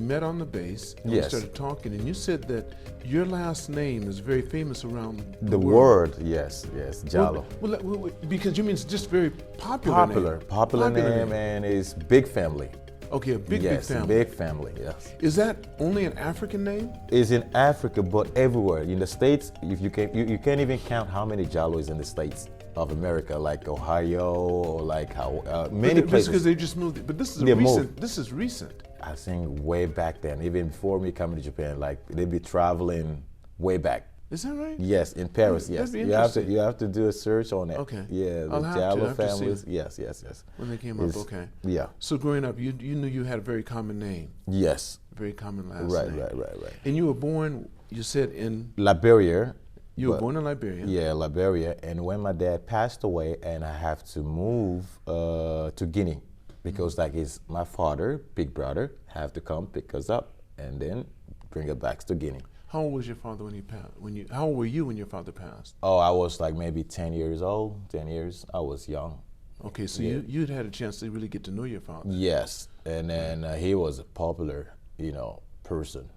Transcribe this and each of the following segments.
met on the base, and Yes. we started talking, and you said that your last name is very famous around The world. word, yes, Diallo. Because you mean it's just very popular Popular name, and it's big family. Okay, a big family. Big family, yes. Is that only an African name? It's in Africa, but everywhere. In the States, if you can't even count how many Diallo is in the States of America, like Ohio, or like how many places. Because they just moved. But this is moved. This is recent. I think way back then, even before me coming to Japan, like they'd be traveling way back. Is that right? Yes, in Paris. Yes, That'd be you have to do a search on it. Okay. Yeah, the I'll have to. Diallo I'll have to families. see. Yes. When they came up, okay. Yeah. So growing up, you knew you had a very common name. Yes. Very common last name. Right. And you were born, you said, in Liberia. You were born in Liberia. Yeah, Liberia. And when my dad passed away, and I have to move to Guinea, because like my father, big brother, have to come pick us up and then bring us back to Guinea. How old was your father when he passed? How old were you when your father passed? Oh, I was like maybe 10 years old. 10 years. I was young. Okay, so you'd had a chance to really get to know your father. Yes, and then he was a popular, person,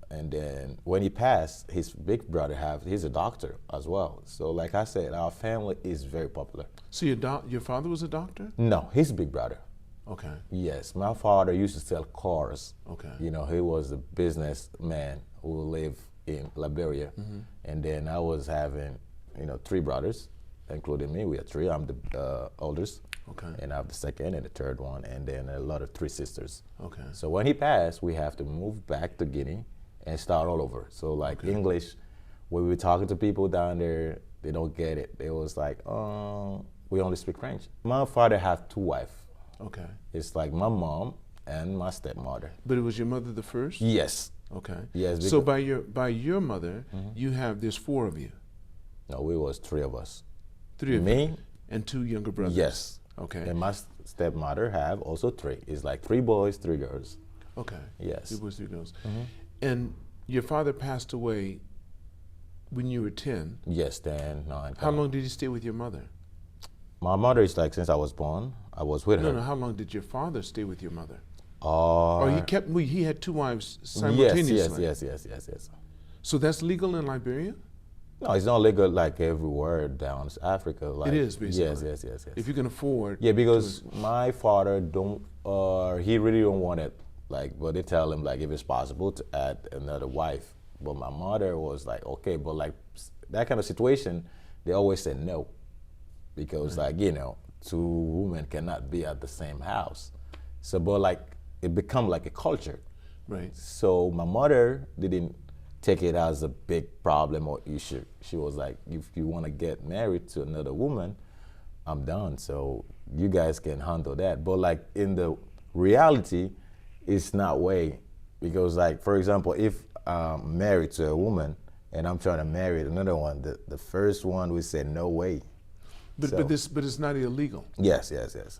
And then when he passed, his big brother he's a doctor as well. So like I said, our family is very popular. So your father was a doctor? No, his big brother. Okay. Yes, my father used to sell cars. Okay. He was a businessman who lived in Liberia. And then I was having, 3 brothers, including me. We are 3. I'm the oldest. Okay. And I have the second and the third one, and then a lot of 3 sisters. Okay. So when he passed, we have to move back to Guinea and start all over. So like English, when we were talking to people down there, they don't get it. They was like, we only speak French. My father had 2 wives. Okay. It's like my mom and my stepmother. But it was your mother the first? Yes. Okay. Yes. So by your mother, there's 4 of you. No, we was 3 of us. 3 of Me you. And 2 younger brothers. Yes. Okay. And my stepmother have also 3. It's like 3 boys, 3 girls. Okay. Yes. 3 boys, 3 girls. And your father passed away when you were 10. Yes, 10, 9. How long did he stay with your mother? My mother is like, since I was born, I was with her. No, how long did your father stay with your mother? Or he had 2 wives simultaneously. Yes. So that's legal in Liberia? No, it's not legal like everywhere down Africa. Like, it is, basically. Yes. If you can afford. Yeah, because my father he really don't want it. Like, but they tell him like if it's possible to add another wife. But my mother was like, okay, but like that kind of situation, they always say no, because like 2 women cannot be at the same house. So, but like it become like a culture. Right. So my mother didn't take it as a big problem or issue. She was like, if you want to get married to another woman, I'm done. So you guys can handle that. But like in the reality, it's not way. Because like, for example, if I'm married to a woman and I'm trying to marry another one, the first one would say no way. But it's not illegal. Yes.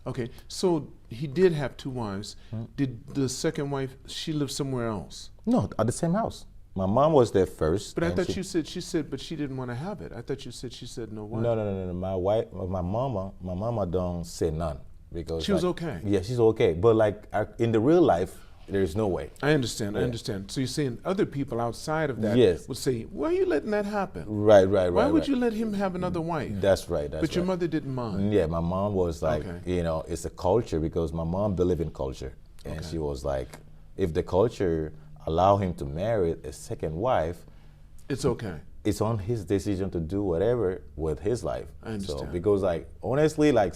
Okay, so he did have 2 wives. Did the second wife, she lived somewhere else? No, at the same house. My mom was there first. But I thought she said, but she didn't want to have it. I thought she said no wife. No. My mama don't say none, because she was okay. Yeah, she's okay. But like in the real life, there's no way. I understand. So you're saying other people outside of that would say, why are you letting that happen? Right. Why would you let him have another wife? That's right. But your mother didn't mind. Yeah, my mom was like, it's a culture, because my mom believed in culture. And she was like, if the culture allow him to marry a second wife, it's okay. It's on his decision to do whatever with his life. I understand. So, because like, honestly, like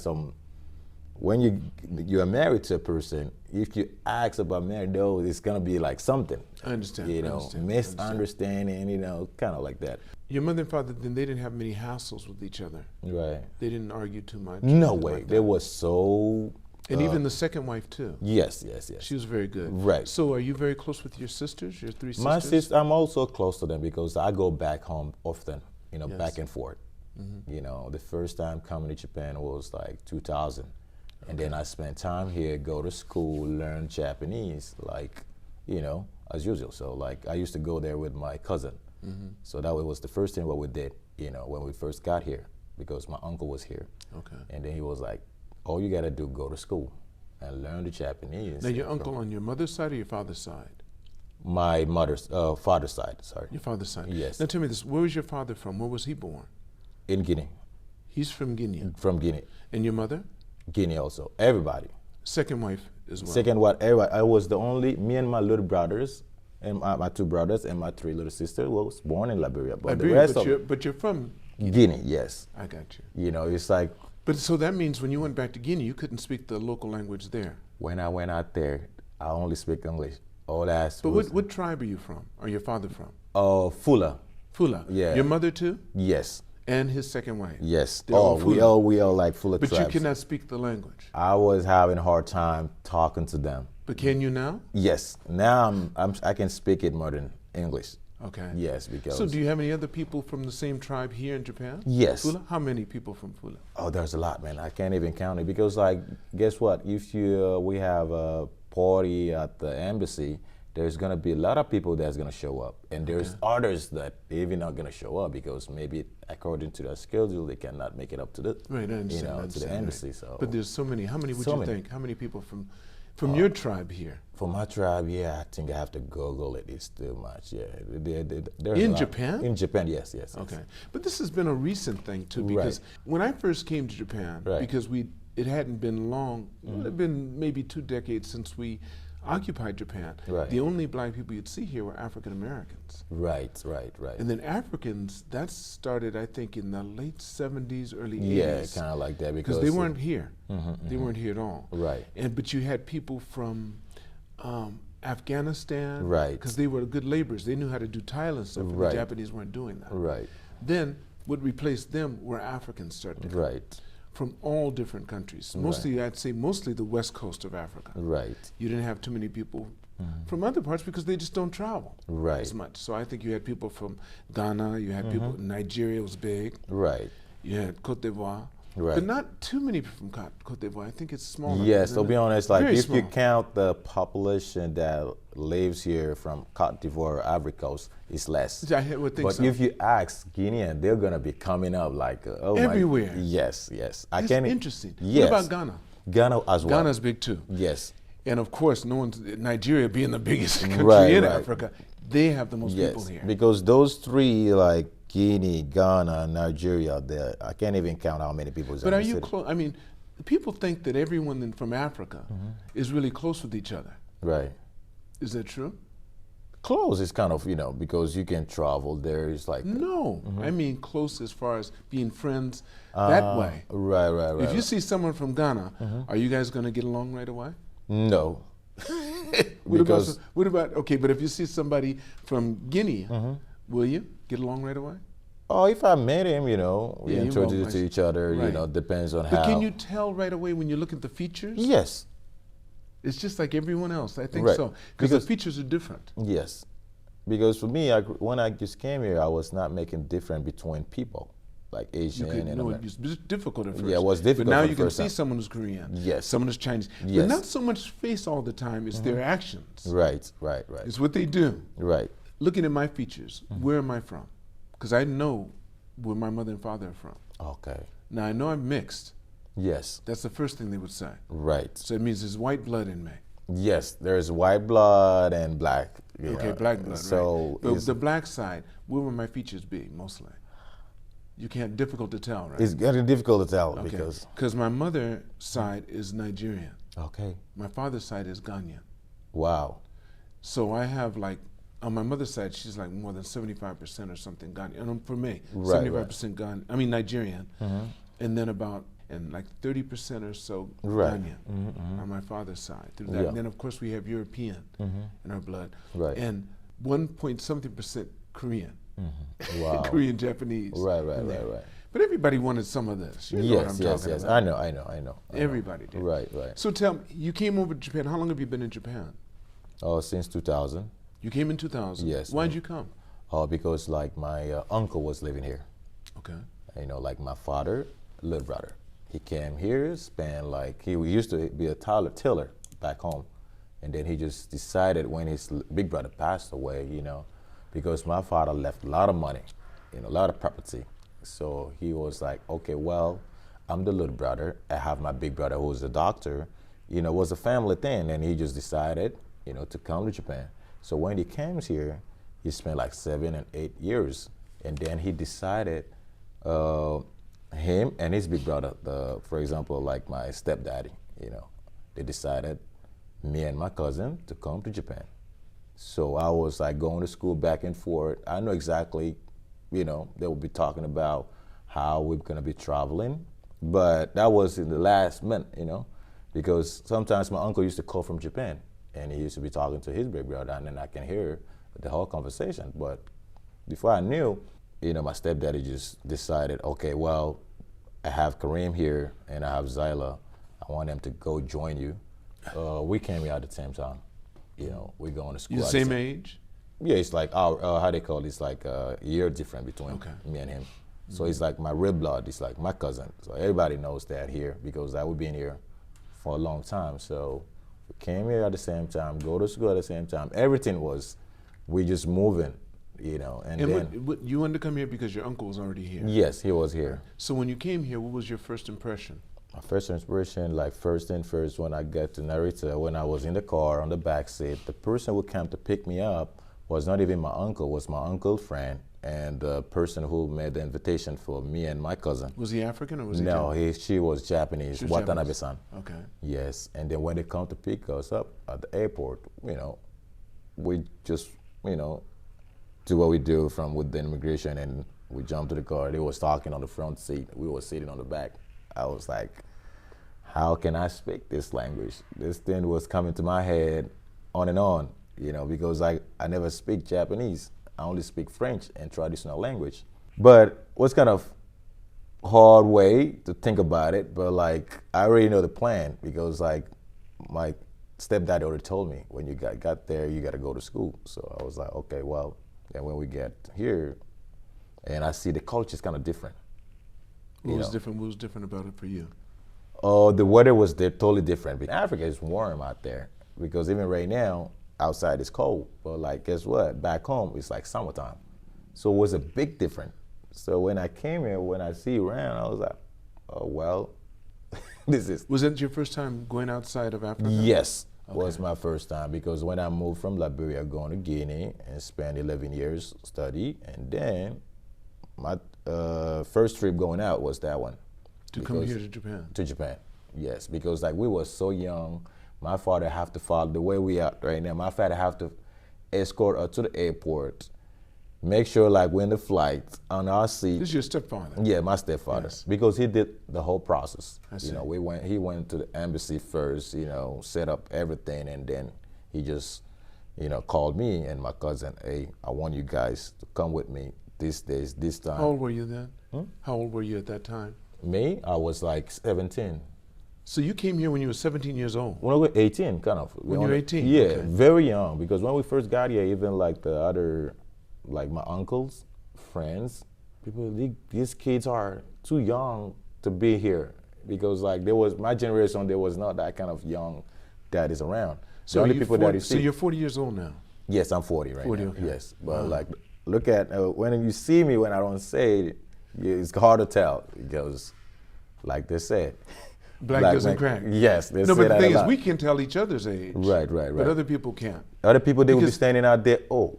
when you are married to a person, if you ask about marriage, though, it's gonna be like something. I understand. Misunderstanding, kind of like that. Your mother and father, then they didn't have many hassles with each other. Right. They didn't argue too much. No way. Like they were so. And even the second wife too. Yes. She was very good. Right. So are you very close with your sisters, your 3 sisters? My sister, I'm also close to them, because I go back home often, back and forth. The first time coming to Japan was like 2000. And then I spent time here, go to school, learn Japanese, like, as usual. So like I used to go there with my cousin. So that was the first thing what we did, when we first got here, because my uncle was here. Okay. And then he was like, all you gotta do, go to school. and learn the Japanese. Now, your uncle on your mother's side or your father's side? My mother's father's side. Sorry. Your father's side. Yes. Now, tell me this: where was your father from? Where was he born? In Guinea. He's from Guinea. From Guinea. And your mother? Guinea also. Everybody. Second wife as well. Second what? Everybody. I was the only. Me and my little brothers, and my two brothers, and my three little sisters was born in Liberia. But the rest but you're from Guinea. Yes. I got you. You know, it's like. But so that means when you went back to Guinea, you couldn't speak the local language there. When I went out there, I only speak English. All that. But what tribe are you from? Or your father from? Fula. Fula. Yeah. Your mother too? Yes. And his second wife? Yes. They're all Fula. We all like Fula But tribes. you cannot speak the language. I was having a hard time talking to them. But can you now? Yes. Now I can speak it more than English. Okay. Yes, because. So do you have any other people from the same tribe here in Japan? Yes. Fula? How many people from Fula? Oh, there's a lot, man. I can't even count it because, like, guess what? If we have a party at the embassy, there's gonna be a lot of people that's gonna show up, and there's others that even not gonna show up because maybe according to their schedule they cannot make it up to the Right, I understand, I to the understand, embassy. right. So, But there's so many. How many would So you many. think? How many people from your tribe here? for my tribe, yeah, I think I have to Google it. It's too much. Yeah, there's a In lot. Japan? In Japan, yes, yes. Okay. Yes. But this has been a recent thing too, because when I first came to Japan, Right. because it hadn't been long, it would have been maybe 2 decades since we occupied Japan. Right. The only black people you'd see here were African Americans. Right. And then Africans, that started, I think, in the late 70s, early Yeah, 80s. kind of like that Because they weren't here. They weren't here at all. Right. But you had people from Afghanistan. Right. Because they were good laborers. They knew how to do tile and stuff. And Right. the Japanese weren't doing that. Right. Then what replaced them were Africans started to come Right. from all different countries. Mostly, I'd say mostly the west coast of Africa. Right. You didn't have too many people from other parts because they just don't travel Right. as much. So I think you had people from Ghana, you had people, Nigeria was big, Right. you had Cote d'Ivoire. Right. But not too many from Cote d'Ivoire. I think it's smaller. Yes, isn't to be it? honest, like Very if you small. count the population that lives here from Cote d'Ivoire, Ivory Coast, it's less. I would think But so. if you ask Guinean, they're gonna be coming up like oh Everywhere. My, yes, yes. I That's can. interesting. Yes. What about Ghana? Ghana as well. Ghana's big too. Yes. And of course, Nigeria being the biggest country Right, in right. Africa, they have the most people Yes. here. Because those three, like Guinea, Ghana, Nigeria, I can't even count how many people. But are you close? I mean, people think that everyone from Africa is really close with each other. Right. Is that true? Close is kind of because you can travel there. It's like No. I mean close as far as being friends that way. Right. If you see someone from Ghana, are you guys going to get along right away? No. What about, okay, but if you see somebody from Guinea, will you get along right away? Oh, if I met him, we Yeah, you introduce will. to each other, Right. depends on But how. can you tell right away when you look at the features? Yes, It's just like everyone else. I think Right. so. Because the Because- features are different. yes. Because for me, when I just came here, I was not making difference between people, like Asian You could, and no, American. it was difficult at first. Yeah, it was difficult But now for you the can first see time. someone who's Korean. Yes. Someone who's Chinese. But Yes. not so much face all the time, it's their actions. Right. It's what they do. Right. Looking at my features, where am I from? Because I know where my mother and father are from. Okay. Now I know I'm mixed. Yes. That's the first thing they would say. Right. So it means there's white blood in me. Yes, there's white blood and black. Okay, black blood, So right. But it's, the black side, where would my features be mostly? You can't, difficult to tell, right? it's getting difficult to tell Okay. because. my mother's side is Nigerian. Okay. My father's side is Ghanaian. Wow. So I have like, on my mother's side, she's like more than 75% or something Ghanaian. And for me, Right, 75% Nigerian. And then like 30% or so Right. Ghanaian on my father's side. Through that. Yeah. And then of course we have European in our blood. Right. And 1.something% Korean. Wow. Korean, Japanese. Right. in there. But everybody wanted some of this. You know what I'm Yes. talking about. I know. Everybody did. Right. So tell me, you came over to Japan. How long have you been in Japan? Oh, since 2000. You came in 2000. Yes. Why'd you come? Oh, because like my uncle was living here. Okay. Like my father, little brother. He came here, spent like, he used to be a tiller back home. And then he just decided when his big brother passed away, because my father left a lot of money, a lot of property. So he was like, okay, well, I'm the little brother. I have my big brother who's a doctor. you know, it was a family thing, and he just decided, you know, to come to Japan. So when he came here, he spent like 7 and 8 years, and then he decided, him and his big brother, for example, like my stepdaddy, you know, they decided, me and my cousin, to come to Japan. So I was like going to school back and forth. I know exactly, you know, they would be talking about how we're gonna be traveling, but that was in the last minute, you know, because sometimes my uncle used to call from Japan, and he used to be talking to his big brother, and then I can hear the whole conversation. But before I knew, you know, my stepdaddy just decided, okay, well, I have Karim here and I have Zyla. I want them to go join you. We came here at the same time. You know, we're going to school. You're the same age? Yeah, it's like our, how they call it, it's like a year different between me and him. So it's like my real blood, it's like my cousin. So everybody knows that here because I would be in here for a long time. So we came here at the same time, go to school at the same time. Everything was, we just moving, you know. And then you wanted to come here because your uncle was already here? Yes, he was here. So when you came here, what was your first impression? My first inspiration, like first thing first, when I got to Narita, when I was in the car on the back seat, the person who came to pick me up was not even my uncle, was my uncle's friend, and the person who made the invitation for me and my cousin. Was he African or was he? No, she was Japanese, Watanabe-san. Okay. Yes, and then when they come to pick us up at the airport, you know, we just, you know, do what we do from with the immigration, and we jumped to the car. They was talking on the front seat. We were sitting on the back. I was like, how can I speak this language? This thing was coming to my head on and on, you know, because I never speak Japanese. I only speak French and traditional language. But it was kind of hard way to think about it, but like, I already know the plan because like my stepdad already told me, when you got there, you got to go to school. So I was like, okay, well, then when we get here, and I see the culture is kind of different. What was different? What was different about it for you? Oh, the weather was totally different. Africa is warm out there because even right now, outside it's cold. But like, guess what? Back home, it's like summertime. So it was a big difference. So when I came here, when I see around, I was like, oh, well, this is. Was that your first time going outside of Africa? Yes, was my first time because when I moved from Liberia, going to Guinea and spent 11 years study, and then my first trip going out was that one. To come here to Japan? To Japan, yes, because like we were so young, my father have to follow the way we are right now. My father have to escort us to the airport, make sure like we're in the flight on our seat. This is your stepfather? Yeah, my stepfather, yes. Because he did the whole process. I see. You know, he went to the embassy first, you know, set up everything, and then he just, you know, called me and my cousin, hey, I want you guys to come with me these days, this time. How old were you then? How old were you at that time? Me, I was like 17. So you came here when you were 17 years old? When I was 18, kind of. When you were 18? Yeah, okay. Very young, because when we first got here, even like the other, like my uncles, friends, people, these kids are too young to be here. Because like there was, my generation, there was not that kind of young that is around. So the only people 40, that you see. So you're 40 years old now? Yes, I'm 40 right 40, now. okay. Yes, but like, look at, when you see me, when I don't say it, it's hard to tell because, like they said, black doesn't crack. Yes, they no, say but the that thing a is, lot. we can tell each other's age. Right. But other people can't. Other people, they will be standing out there, oh,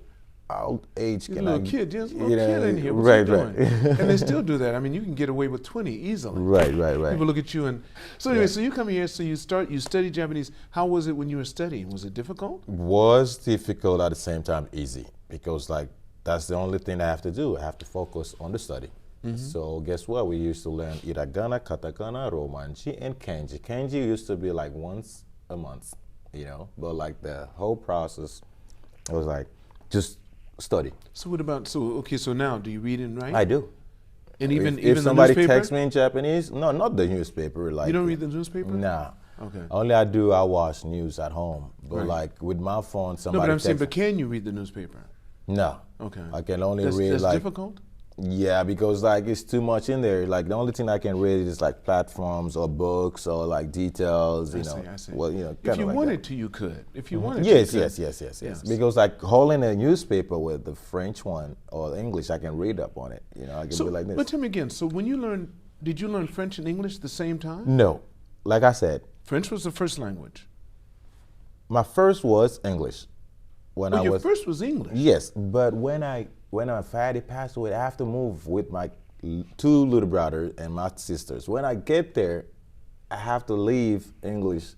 our age You're can a little kid, there's a little kid in here, what's he doing? And they still do that. I mean, you can get away with 20 easily. Right. People look at you and, so anyway, so you come here, so you study Japanese. How was it when you were studying? Was it difficult? Was difficult at the same time easy because like, that's the only thing I have to do. I have to focus on the study. So guess what? We used to learn hiragana, katakana, romanji, and kanji. Kanji used to be like once a month, you know, but like the whole process, I was like, just study. So what about, so now, do you read and write? I do. And even if the somebody newspaper? texts me in Japanese, no, not the newspaper. Like you don't read the newspaper? Nah. Okay. Only I watch news at home. But like with my phone, somebody No, but I'm saying, texts but can you read the newspaper? No. Okay. I can only read that's like. difficult? Yeah, because like it's too much in there. Like the only thing I can read is like platforms or books or like details, you know. I see. Well, you know, if you like wanted that. to, you could. If you wanted Yes, to, you yes, could. yes. Because like holding a newspaper with the French one or English, I can read up on it. You know, I can be like this. But tell me again, so when you learned, did you learn French and English at the same time? No. Like I said, French was the first language. My first was English. When Your first was English. Yes, but when my father passed away, I have to move with my two little brothers and my sisters. When I get there, I have to leave English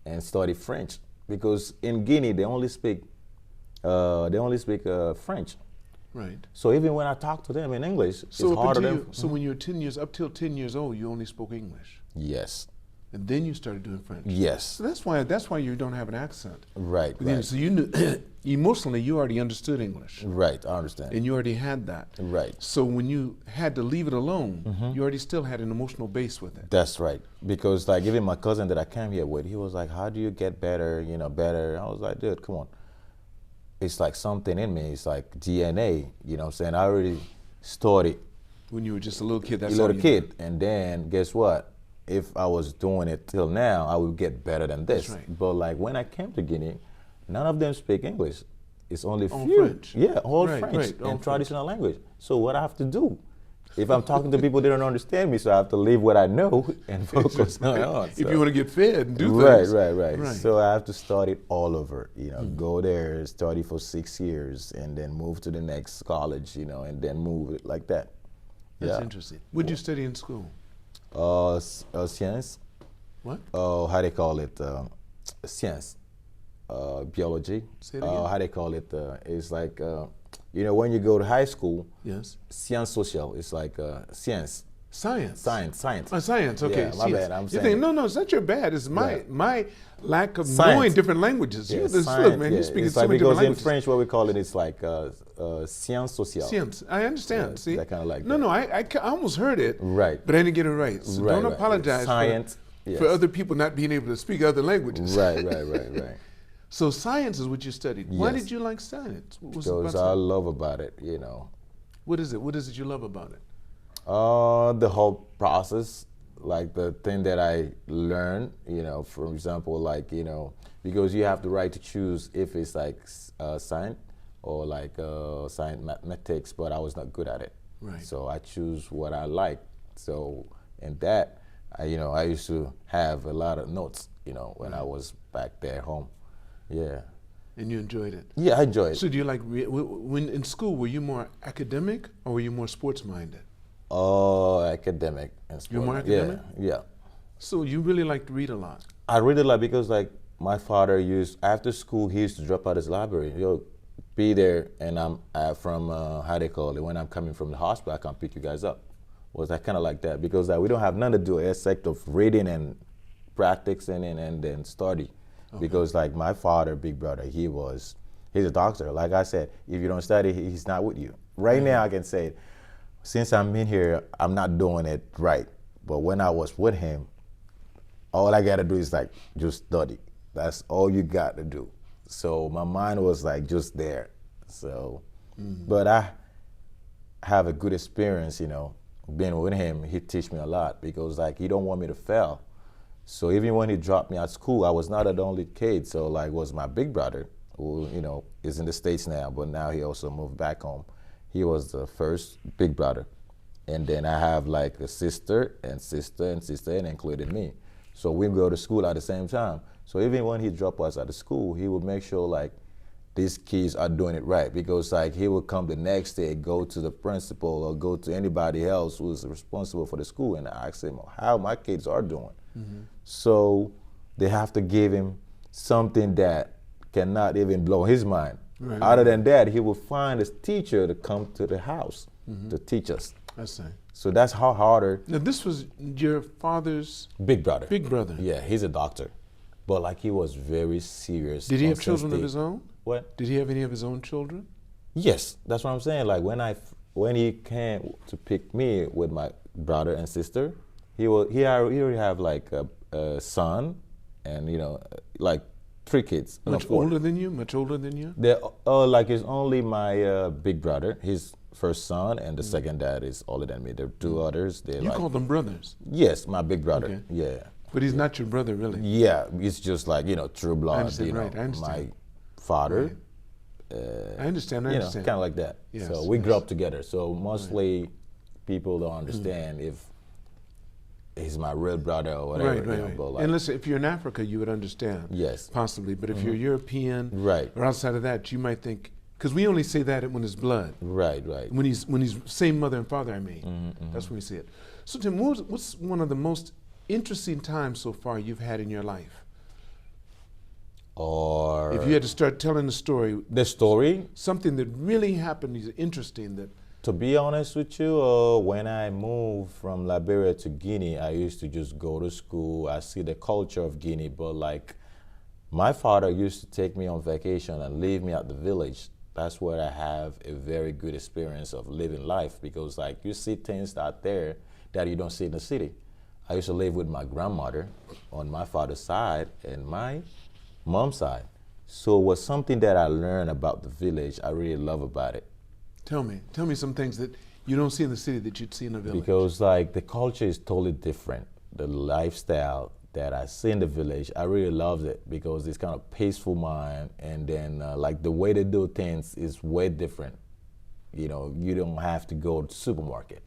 and study French because in Guinea they only speak French. Right. So even when I talk to them in English, So it's harder. so when you were 10 years, up till 10 years old, you only spoke English. Yes. And then you started doing French. Yes. So that's why you don't have an accent. Right. Right. So you knew emotionally you already understood English. Right. I understand. And you already had that. Right. So when you had to leave it alone, you already still had an emotional base with it. That's right. Because like even my cousin that I came here with, he was like, "How do you get better? Better?" I was like, "Dude, come on. It's like something in me. It's like DNA. You know what I'm saying? I already started When you were just a little kid, that's a little all you kid, and then guess what? If I was doing it till now, I would get better than this. That's right. But like when I came to Guinea, none of them speak English. It's only All few. French. Yeah, all Right, French right, all and French. traditional language. So what I have to do? If I'm talking to people, they don't understand me, so I have to leave what I know and focus on. If you want to get fed and do Right, things. right. So I have to start it all over. Go there, study for 6 years, and then move to the next college. And then move it like that. That's interesting. What did you study in school? Science. What? How they call it? Science. Biology. Say it again. How they call it? It's like, when you go to high school, Yes. science social, it's like science. Science. Science. Oh, science. Okay. Yeah, my bad. I'm you saying. think, no, it's not your bad. It's my lack of Science. knowing different languages. Yeah, Look, science, man, yeah. you're speaking it's so like many because different in languages. French, what we call it is like science sociale. Science. I understand. Yeah, See, that kinda like no, that. no. I almost heard it. Right. But I didn't get it right. So Right, don't right. apologize Science. for other people not being able to speak other languages. Right. So science is what you studied. Why Yes. did you like science? What was Because about I science? love about it, What is it? What is it you love about it? The whole process, like the thing that I learned, for example, like, because you have the right to choose if it's like science or like science mathematics, but I was not good at it. Right. So I choose what I like. So in that, I used to have a lot of notes, when I was back there home. Yeah. And you enjoyed it. Yeah, I enjoy it. So do you like, when in school, were you more academic or were you more sports minded? Academic and sport. You're more academic? Yeah. So you really like to read a lot. I read a lot because like my father after school, he used to drop out his library. He'll be there and I'm from, how they call it, when I'm coming from the hospital, I can pick you guys up. Was that kind of like that? Because we don't have none to do except of reading and practicing and then study. Okay. Because like my father, big brother, he's a doctor. Like I said, if you don't study, he's not with you. Right now I can say, since I'm in here, I'm not doing it right. But when I was with him, all I gotta do is like just study. That's all you got to do. So my mind was like just there. So, but I have a good experience, being with him. He teach me a lot because like he don't want me to fail. So even when he dropped me out of school, I was not the only kid. So like was my big brother, who is in the States now, but now he also moved back home. He was the first big brother. And then I have like a sister, and including me. So we go to school at the same time. So even when he dropped us out of school, he would make sure like these kids are doing it right. Because like he would come the next day, go to the principal or go to anybody else who's responsible for the school and ask him how my kids are doing. So they have to give him something that cannot even blow his mind. Right. Other than that, he will find a teacher to come to the house to teach us. I see. So that's how harder. Now this was your father's big brother. Big brother. Yeah, he's a doctor, but like he was very serious. Did he have children of his own? What? Did he have any of his own children? Yes, that's what I'm saying. Like when he came to pick me with my brother and sister, he already have like a son, and like 3 kids. Much older than you? Much older than you? They're like it's only my big brother, his first son, and the second dad is older than me. There are 2 others. You call them brothers? Yes, my big brother. Okay. Yeah. But he's not your brother, really? Yeah, it's just like, true blood. I understand, right. I understand. My father. Right. I understand. Kind of like that. Yes, so we grew up together. So mostly people don't understand if he's my real brother or whatever. Right, right, right. But like, And listen, if you're in Africa, you would understand. Yes. Possibly. But if you're European Right. or outside of that, you might think, because we only say that when it's blood. Right, right. When he's same mother and father, I mean. That's when we see it. So Tim, what's one of the most interesting times so far you've had in your life? Or If you had to start telling the story, something that really happened is interesting that. To be honest with you, when I moved from Liberia to Guinea, I used to just go to school. I see the culture of Guinea, but like my father used to take me on vacation and leave me at the village. That's where I have a very good experience of living life, because like you see things out there that you don't see in the city. I used to live with my grandmother on my father's side and my mom's side. So it was something that I learned about the village. I really love about it. Tell me some things that you don't see in the city that you'd see in the village. Because like the culture is totally different. The lifestyle that I see in the village, I really love it because it's kind of peaceful mind, and then like the way they do things is way different. You know, you don't have to go to the supermarket.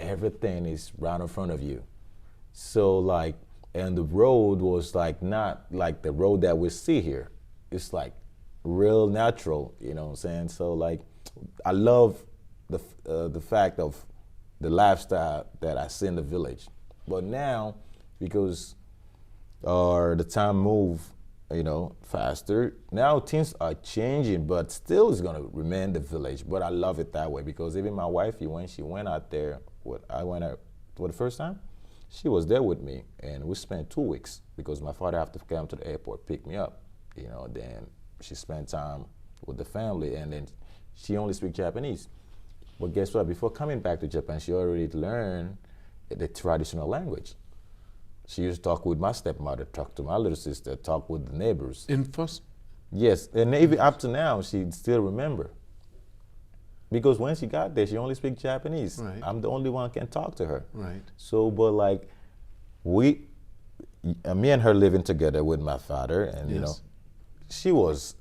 Everything is right in front of you. So like, and the road was like not like the road that we see here. It's like real natural, you know what I'm saying? So like, I love the fact of the lifestyle that I see in the village. But now, because the time move, you know, faster, now things are changing, but still it's gonna remain the village. But I love it that way, because even my wife, when she went out there, I went out for the first time, she was there with me, and we spent 2 weeks because my father had to come to the airport, pick me up, you know. Then she spent time with the family, and then she only speaks Japanese. But guess what? Before coming back to Japan, she already learned the traditional language. She used to talk with my stepmother, talk to my little sister, talk with the neighbors. In first? Yes, and even up to now, she still remember. Because when she got there, she only speaks Japanese. Right. I'm the only one who can talk to her. Right. So, but like, me and her living together with my father, and you know, she was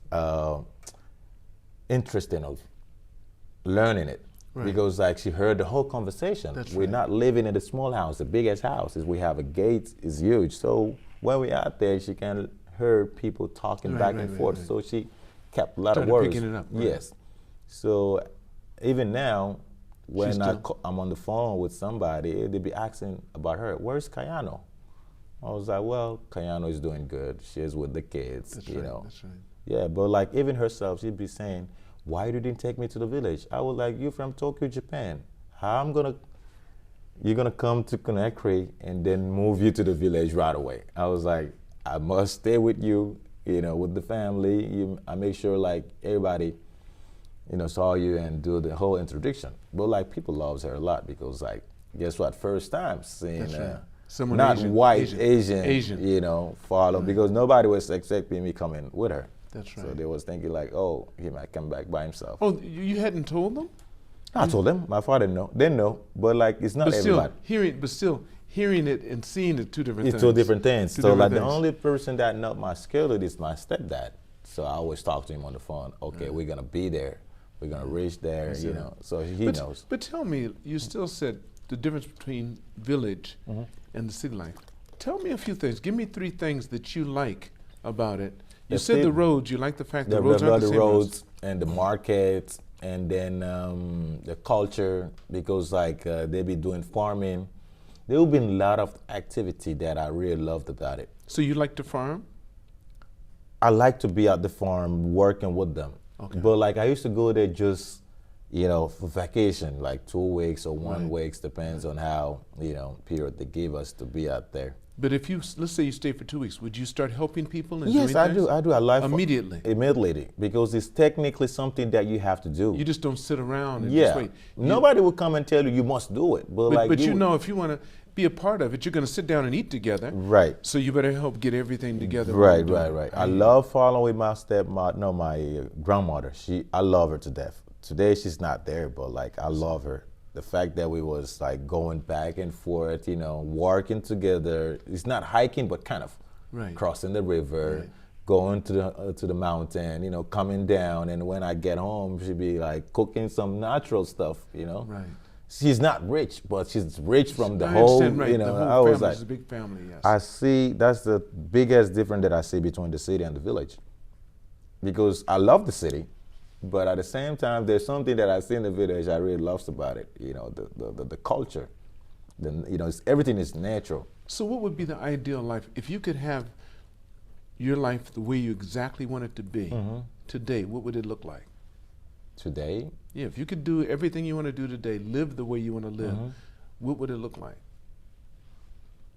interested in learning it. Right. Because like she heard the whole conversation. That's We're right. not living in a small house. The biggest house is we have a gate, is huge. So when we're out there, she can hear people talking back and forth. So she kept a lot of words. Picking it up. Right. Yes. So even now, when I'm on the phone with somebody, they be asking about her. Where's Kayano? I was like, well, Kayano is doing good. She's with the kids. That's you right. know. That's right. Yeah, but like even herself, she'd be saying, why you didn't take me to the village? I was like, you from Tokyo, Japan. You're gonna come to Conakry and then move you to the village right away. I was like, I must stay with you, you know, with the family. I make sure like everybody, you know, saw you and do the whole introduction. But like people loves her a lot because like, guess what? First time seeing someone not Asian, white, Asian, you know, follow, because nobody was expecting me coming with her. That's right. So they was thinking like, oh, he might come back by himself. Oh, you hadn't told them? I told them. My father didn't know. But like, it's not everybody. Still, hearing it and seeing it, two different things. It's two different things. Two so different like things. the only person that know my schedule is my stepdad. So I always talk to him on the phone. Okay, we're gonna be there. We're gonna reach there. You know. So he knows. But tell me, you still said the difference between village and the city life. Tell me a few things. Give me 3 things that you like about it. You said the roads. You like the fact the roads aren't the same roads. And the markets, and then the culture, because like they be doing farming. There have been a lot of activity that I really loved about it. So you like to farm? I like to be at the farm working with them. Okay. But like I used to go there just, you know, for vacation, like 2 weeks or 1 week, depends on how, you know, period they give us to be out there. But if you, let's say you stay for 2 weeks, would you start helping people and yes, doing I things? do. I do. I like immediately, because it's technically something that you have to do. You just don't sit around and just wait. Nobody will come and tell you must do it. But you know, if you want to be a part of it, you're going to sit down and eat together. Right. So you better help get everything together. Right. I love following with my my grandmother. I love her to death. Today she's not there, but like I love her. The fact that we was like going back and forth, you know, working together. It's not hiking, but kind of crossing the river, going to the mountain, you know, coming down. And when I get home, she'd be like cooking some natural stuff, you know. Right. she's not rich, but she's rich from the I whole, understand, right. you know, The whole I was family like, is a big family, yes. I see, that's the biggest difference that I see between the city and the village. Because I love the city, but at the same time, there's something that I see in the village I really love about it, you know, the culture. You know, everything is natural. So what would be the ideal life? If you could have your life the way you exactly want it to be, today, what would it look like? Today? Yeah, if you could do everything you want to do today, live the way you want to live, what would it look like?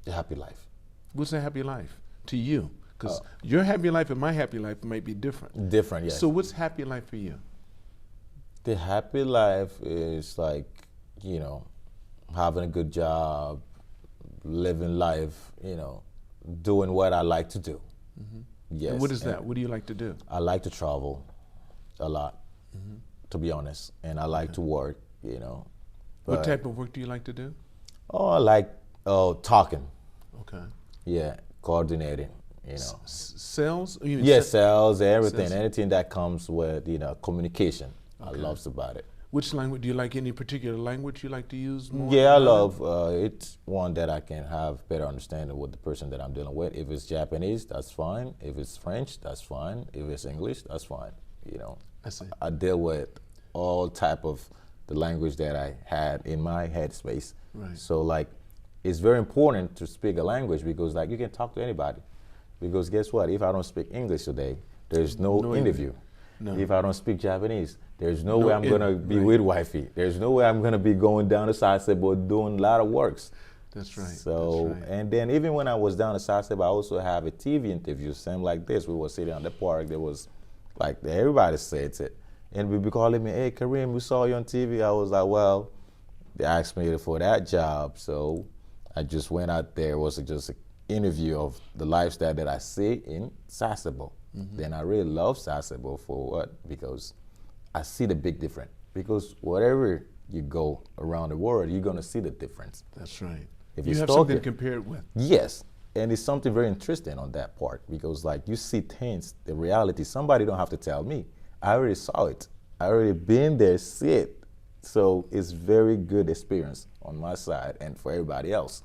A happy life. What's a happy life to you? Because your happy life and my happy life might be different. Different, yes. So what's happy life for you? The happy life is like, you know, having a good job, living life, you know, doing what I like to do. Yes. And what is that? What do you like to do? I like to travel a lot, to be honest, and I like to work, you know. What type of work do you like to do? Oh, I like talking. Okay. Yeah, coordinating, you know. Sales? Yes, sales, everything, Sales. anything that comes with, you know, communication. I love about it. Which language? Do you like any particular language you like to use more? Yeah, I love it's one that I can have better understanding with the person that I'm dealing with. If it's Japanese, that's fine. If it's French, that's fine. If it's English, that's fine. You know, I see. I deal with all type of the language that I had in my headspace. Right. So like, it's very important to speak a language because like you can talk to anybody. Because guess what? If I don't speak English today, there's no interview. No. If I don't speak Japanese, there's no way I'm going to be with wifey. There's no way I'm going to be going down to Sasebo doing a lot of works. That's right. So, that's right. And then even when I was down to Sasebo, I also have a TV interview, same like this. We were sitting on the park. There was, like, everybody said it. And we'd be calling me, hey, Karim, we saw you on TV. I was like, well, they asked me for that job. So I just went out there. It was just an interview of the lifestyle that I see in Sasebo. Then I really love Sasebo for what? Because I see the big difference. Because wherever you go around the world, you're going to see the difference. That's right. If you have something to compare it with. Yes. And it's something very interesting on that part because like you see things, the reality, somebody don't have to tell me. I already saw it. I already been there, see it. So it's very good experience on my side and for everybody else.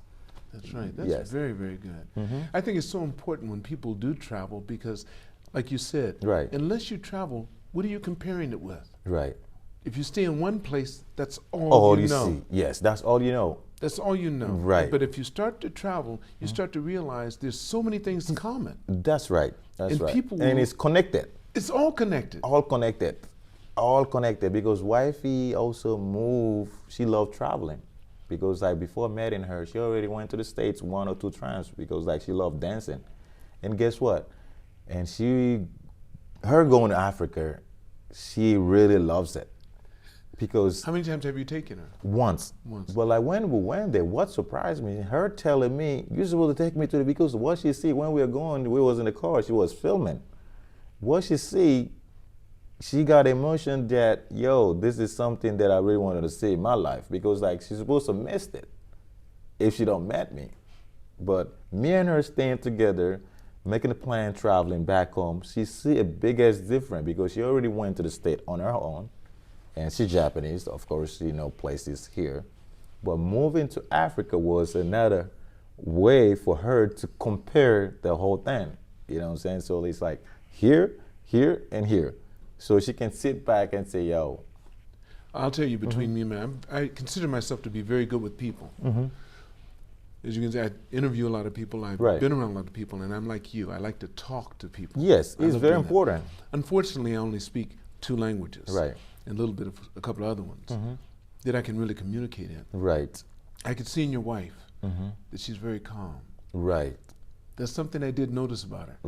That's right. That's very, very good. I think it's so important when people do travel because, like you said, unless you travel, what are you comparing it with? Right. If you stay in one place, that's all you know. See. Yes, that's all you know. That's all you know. Right. But if you start to travel, you start to realize there's so many things in common. That's right. That's and right. People and it's connected. It's all connected. All connected. All connected because wifey also moved. She loved traveling. Because like before meeting her, she already went to the States 1 or 2 times because like she loved dancing. And guess what? And her going to Africa, she really loves it. Because how many times have you taken her? Once. But like when we went there, what surprised me, her telling me, you're supposed to take me to because what she see when we were going, we was in the car, she was filming. What she see, she got emotion that, yo, this is something that I really wanted to see in my life because like she's supposed to miss it if she don't met me. But me and her staying together, making a plan, traveling back home, she see a biggest difference because she already went to the state on her own. And she's Japanese, of course, you know, places here. But moving to Africa was another way for her to compare the whole thing. You know what I'm saying? So it's like here, here, and here. So she can sit back and say, yo. I'll tell you, between me and man, I consider myself to be very good with people. As you can see, I interview a lot of people. I've been around a lot of people, and I'm like you. I like to talk to people. Yes, it's very important. Unfortunately, I only speak 2 languages. And a little bit of a couple of other ones that I can really communicate in. I could see in your wife that she's very calm. That's something I did notice about her.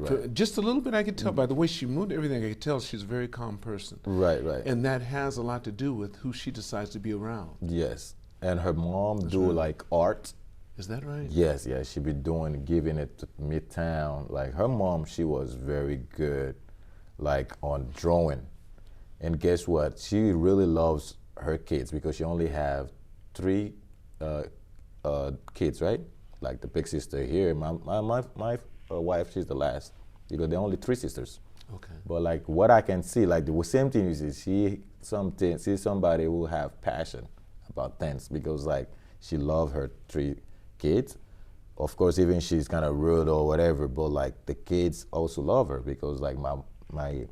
So just a little bit I could tell by the way she moved, everything I could tell she's a very calm person. And that has a lot to do with who she decides to be around. Yes. And her mom do like art. Is that right? Yes, yes. She be giving it to Midtown. Like her mom, she was very good like on drawing. And guess what? She really loves her kids because she only have 3 kids, right? Like the big sister here. My wife, she's the last because there are only 3 sisters. But like what I can see, like the same thing is she see somebody who have passion about things because like she loved her 3 kids. Of course, even she's kind of rude or whatever, but like the kids also love her because like my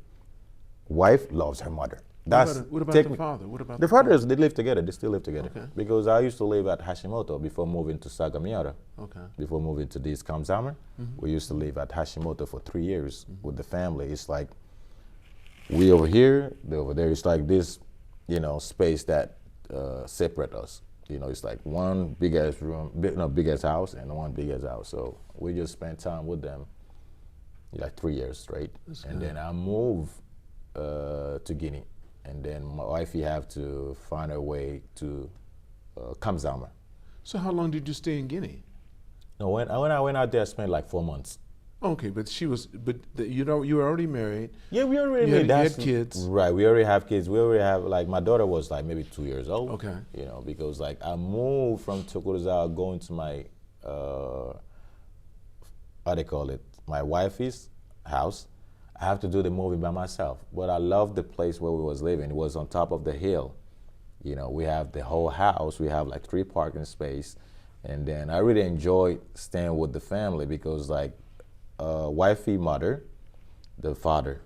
wife loves her mother. What about the father? What about the fathers? They live together. They still live together. Okay. Because I used to live at Hashimoto before moving to Sagamiara. Okay. Before moving to this Kamzamar, we used to live at Hashimoto for 3 years with the family. It's like we over here, they over there. It's like this, you know, space that separate us. You know, it's like one big ass room, big ass house, and one big ass house. So we just spent time with them, like 3 years straight. And then I moved to Guinea. And then my wifey have to find her way to Kamzama. So how long did you stay in Guinea? No, when I went out there, I spent like 4 months. Okay, but you know, you were already married. Yeah, we already you had kids. Right, we already have kids. We already have, like, my daughter was like maybe 2 years old. Okay. You know, because like I moved from Tokurizal going to my, how they call it, my wifey's house. I have to do the movie by myself. But I love the place where we was living. It was on top of the hill. You know, we have the whole house. We have like 3 parking space. And then I really enjoyed staying with the family because like wifey mother, the father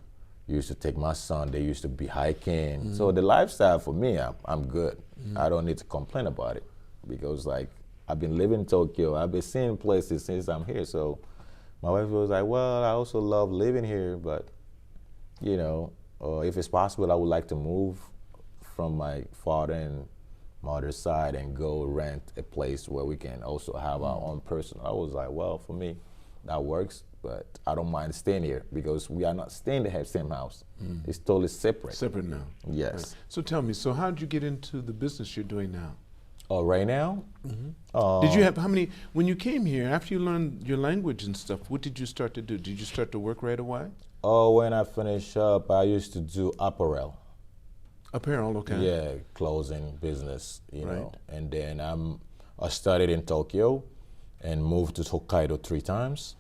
used to take my son. They used to be hiking. So the lifestyle for me, I'm good. I don't need to complain about it because like I've been living in Tokyo. I've been seeing places since I'm here. So my wife was like, well, I also love living here, but, you know, if it's possible, I would like to move from my father and mother's side and go rent a place where we can also have our own personal. I was like, well, for me, that works, but I don't mind staying here because we are not staying in the same house. It's totally separate. Separate now. Yes. Right. So tell me, so how did you get into the business you're doing now? Oh, right now? Did you have, how many, when you came here, after you learned your language and stuff, what did you start to do? Did you start to work right away? Oh, when I finished up, I used to do apparel. Apparel, okay. Yeah, clothing business, you Right. know. And then I started in Tokyo and moved to Hokkaido 3 times.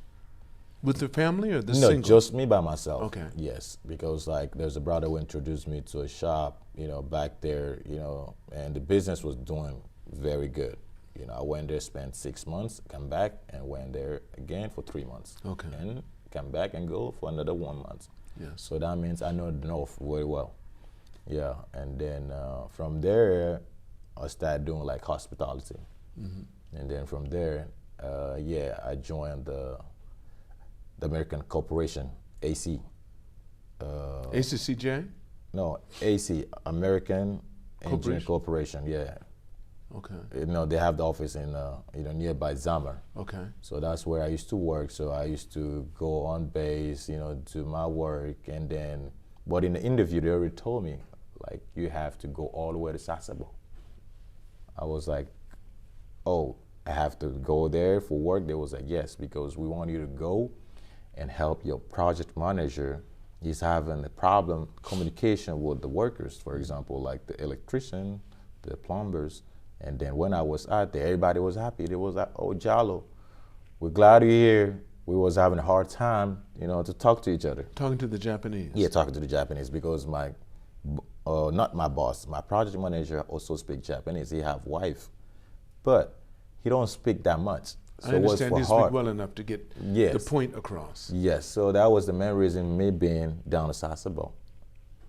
With the family or the No, single? just me by myself. Okay. Yes, because like there's a brother who introduced me to a shop, you know, back there, you know, and the business was doing very good. You know, I went there, spent 6 months, come back, and went there again for 3 months. Okay. And come back and go for another 1 month. Yes. So that means I know the North very well. Yeah, and then from there, I started doing like hospitality. And then from there, yeah, I joined the American Corporation, AC. ACCJ? No, AC, American Engineering Corporation, yeah. Okay. You know, they have the office in, you know, nearby Zamar. Okay. So that's where I used to work. So I used to go on base, you know, do my work. And then, but in the interview, they already told me, like, you have to go all the way to Sasebo. I was like, oh, I have to go there for work? They was like, yes, because we want you to go and help your project manager. He's having a problem communication with the workers, for example, like the electrician, the plumbers. And then when I was out there, everybody was happy. They was like, oh, Diallo, we're glad you're here. We was having a hard time, you know, to talk to each other. Talking to the Japanese? Yeah, talking to the Japanese because my, not my boss, my project manager also speak Japanese. He have wife, but he don't speak that much. So I understand he speak hard. well enough to get Yes. the point across. Yes, so that was the main reason me being down to Sasebo.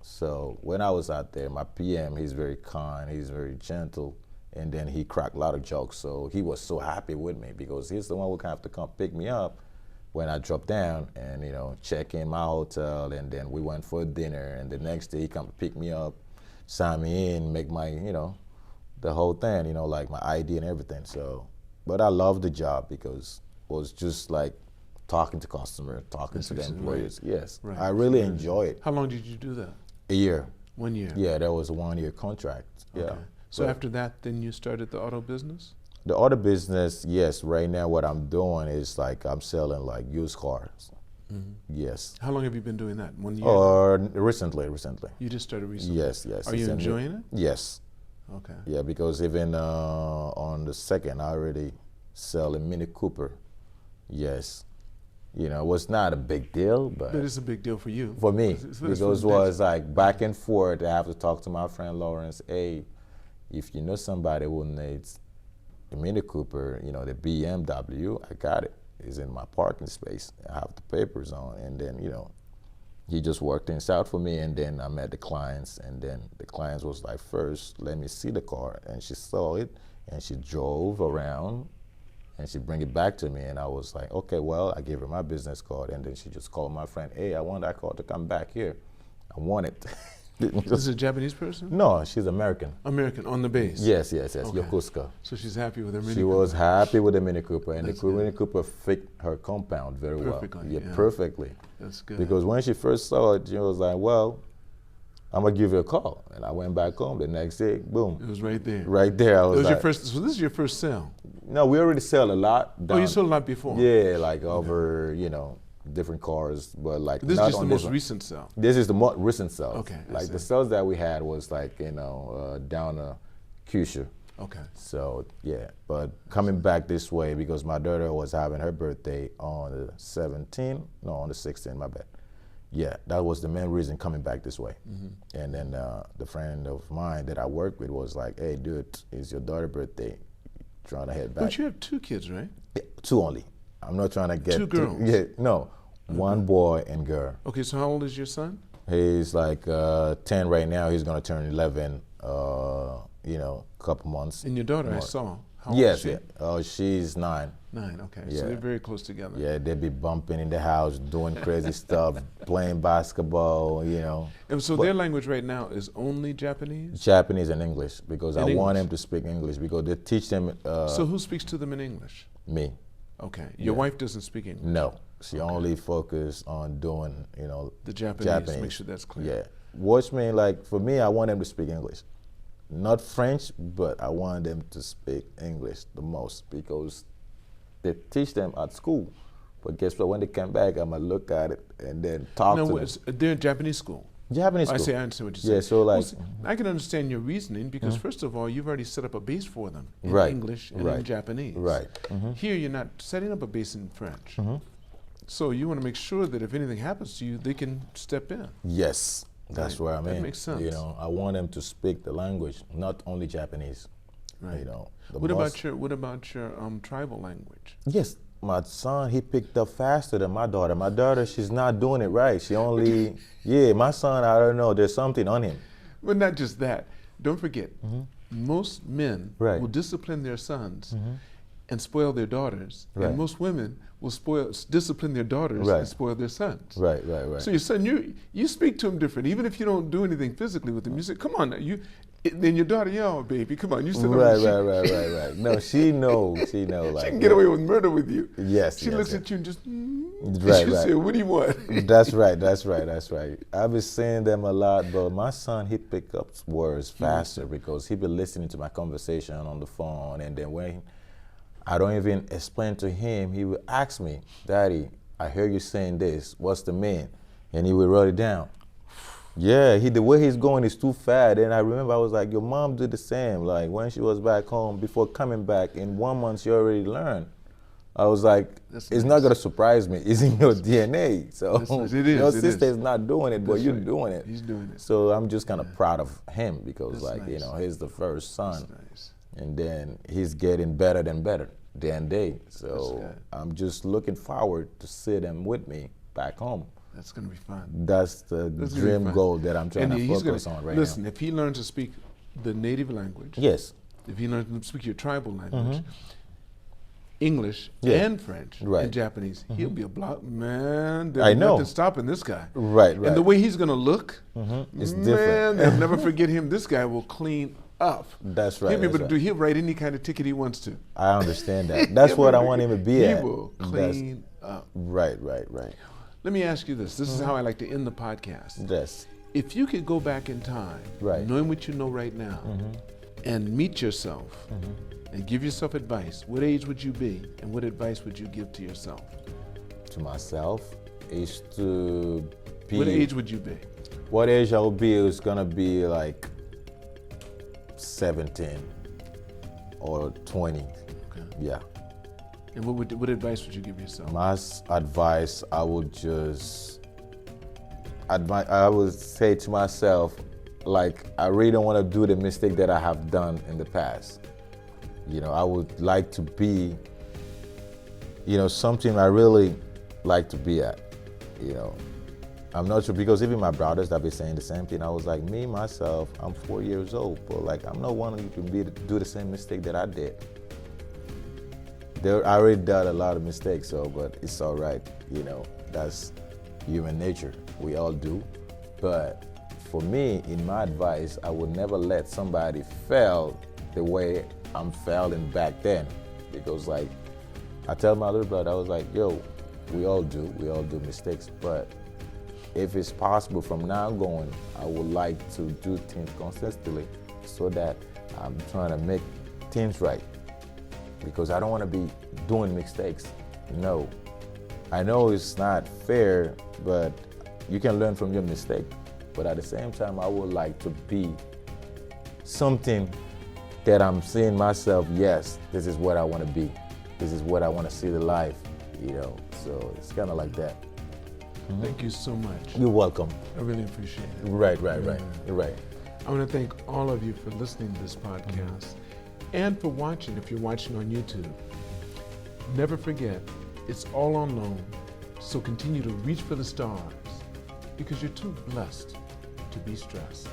So when I was out there, my PM, he's very kind, he's very gentle, and then he cracked a lot of jokes. So he was so happy with me because he's the one who have to come pick me up when I dropped down and, you know, check in my hotel, and then we went for dinner, and the next day he come pick me up, sign me in, make my, you know, the whole thing, you know, like my ID and everything. So, but I loved the job because it was just like talking to customers, talking to the employees. Right. Yes, right. I really enjoy it. How long did you do that? A year. 1 year? Yeah, that was a 1 year contract. Okay. Yeah. So after that, then you started the auto business? The auto business, yes. Right now what I'm doing is like I'm selling like used cars. Yes. How long have you been doing that? 1 year? Recently. You just started recently? Yes. Are you enjoying it? Yes. Okay. Yeah, because even on the 2nd, I already sell a Mini Cooper. Yes. You know, it was not a big deal, but it's a big deal for you. For me, because it was like back and forth. I have to talk to my friend Lawrence. Hey, if you know somebody who needs a Mini Cooper, you know, the BMW, I got it. It's in my parking space. I have the papers on, and then, you know, he just worked things out for me, and then I met the clients, and then the clients was like, first, let me see the car, and she saw it, and she drove around, and she bring it back to me, and I was like, okay, well, I gave her my business card, and then she just called my friend, hey, I want that car to come back here. I want it. Is it a Japanese person? No, she's American. American, on the base? Yes, okay. Yokosuka. So she's happy with her Mini Cooper? She was happy with the Mini Cooper, and the Mini Cooper fit her compound very perfectly, well. Yeah, perfectly. That's good. Because when she first saw it, she was like, well, I'm going to give you a call. And I went back home the next day, boom. It was right there. Right there. I was it was like, your first, so this is your first sale? No, we already sell a lot. Oh, you sold a lot before? Yeah, like over, you know, different cars, but like this is just the most recent sale. This is the most recent sale. Okay. Like the sales that we had was like, you know, down to Kyushu. Okay. So yeah, but coming back this way because my daughter was having her birthday on the 17th, no, on the 16th, my bad. Yeah, that was the main reason coming back this way. Mm-hmm. And then the friend of mine that I work with was like, hey, dude, it's your daughter's birthday. Trying to head back. But you have 2 kids, right? Yeah, 2 only. I'm not trying to get 2 girls. Yeah, no, 1 boy and girl. Okay, so how old is your son? He's like 10 right now. He's gonna turn 11. You know, a couple months. And your daughter, more. I saw. How old yes, is she? Yeah. Oh, she's 9. 9. Okay. Yeah. So they're very close together. Yeah, they be bumping in the house, doing crazy stuff, playing basketball. You know. And so their language right now is only Japanese. Japanese and English because I want them to speak English because they teach them. So who speaks to them in English? Me. Okay. Your wife doesn't speak English? No. She only focused on doing, you know, the Japanese. Make sure that's clear. Yeah. Watch me, like, for me, I want them to speak English. Not French, but I want them to speak English the most because they teach them at school. But guess what? When they come back, I'm going to look at it and then talk to them. They're in Japanese school? Japanese school. I understand what you're saying. Yeah, so like... Well, I can understand your reasoning because first of all, you've already set up a base for them in English and in Japanese. Right. Here, you're not setting up a base in French. So you want to make sure that if anything happens to you, they can step in. Yes, that's where I'm in. That makes sense. You know, I want them to speak the language, not only Japanese. Right. You know. What about your tribal language? Yes, my son, he picked up faster than my daughter. My daughter, she's not doing it right. She only, my son, I don't know, there's something on him. But not just that. Don't forget, most men will discipline their sons and spoil their daughters, and most women will discipline their daughters and spoil their sons. Right. So your son, you speak to him different, even if you don't do anything physically with him. You say, "Come on, now, then your daughter, baby, come on, you sit right. No, she knows. Like, she can get away with murder with you. Yes. She looks at you and just, she said, "What do you want?" That's right. I've been saying them a lot, but my son, he pick up words faster because he been listening to my conversation on the phone, and then when I don't even explain to him, he will ask me, "Daddy, I hear you saying this. What's the mean?" And he will write it down. Yeah, the way he's going is too fast. And I remember I was like, your mom did the same. Like when she was back home, before coming back, in 1 month she already learned. I was like, it's not gonna surprise me. It's in your DNA. So your sister's not doing it, but you're doing it. He's doing it. So I'm just kind of proud of him because you know, he's the first son. And then he's getting better than day. So I'm just looking forward to see them with me back home. That's going to be fun. That's the dream goal that I'm trying to focus on right now. Listen, if he learns to speak the native language, if he learns to speak your tribal language, English and French and Japanese, he'll be a block man. There's nothing stopping this guy. Right. And the way he's going to look, it's different. They'll never forget him. This guy will clean up. That's right. He'll be able to he'll write any kind of ticket he wants to. I understand that. That's what I want him to be at. He will clean up. Right. Let me ask you this. This is how I like to end the podcast. Yes. If you could go back in time, knowing what you know right now, and meet yourself and give yourself advice, what age would you be and what advice would you give to yourself? To myself is to be... What age would you be? What age I would be is going to be like 17 or 20. Okay. Yeah. And what advice would you give yourself? My advice, I would say to myself, like, I really don't want to do the mistake that I have done in the past. You know, I would like to be, you know, something I really like to be at, you know. I'm not sure, because even my brothers that be saying the same thing. I was like, me, myself, I'm 4 years old, but like, I'm not wanting to do the same mistake that I did. I already done a lot of mistakes, so, but it's all right, you know, that's human nature. We all do. But for me, in my advice, I would never let somebody fail the way I'm failing back then. Because like, I tell my little brother, I was like, yo, we all do mistakes, but if it's possible from now going, I would like to do things consistently so that I'm trying to make things right. Because I don't want to be doing mistakes. No. I know it's not fair, but you can learn from your mistake. But at the same time, I would like to be something that I'm seeing myself, yes, this is what I want to be. This is what I want to see the life, you know. So it's kind of like that. Thank you so much. You're welcome. I really appreciate it. Right. You're right. I want to thank all of you for listening to this podcast and for watching, if you're watching on YouTube. Never forget, it's all on loan, so continue to reach for the stars because you're too blessed to be stressed.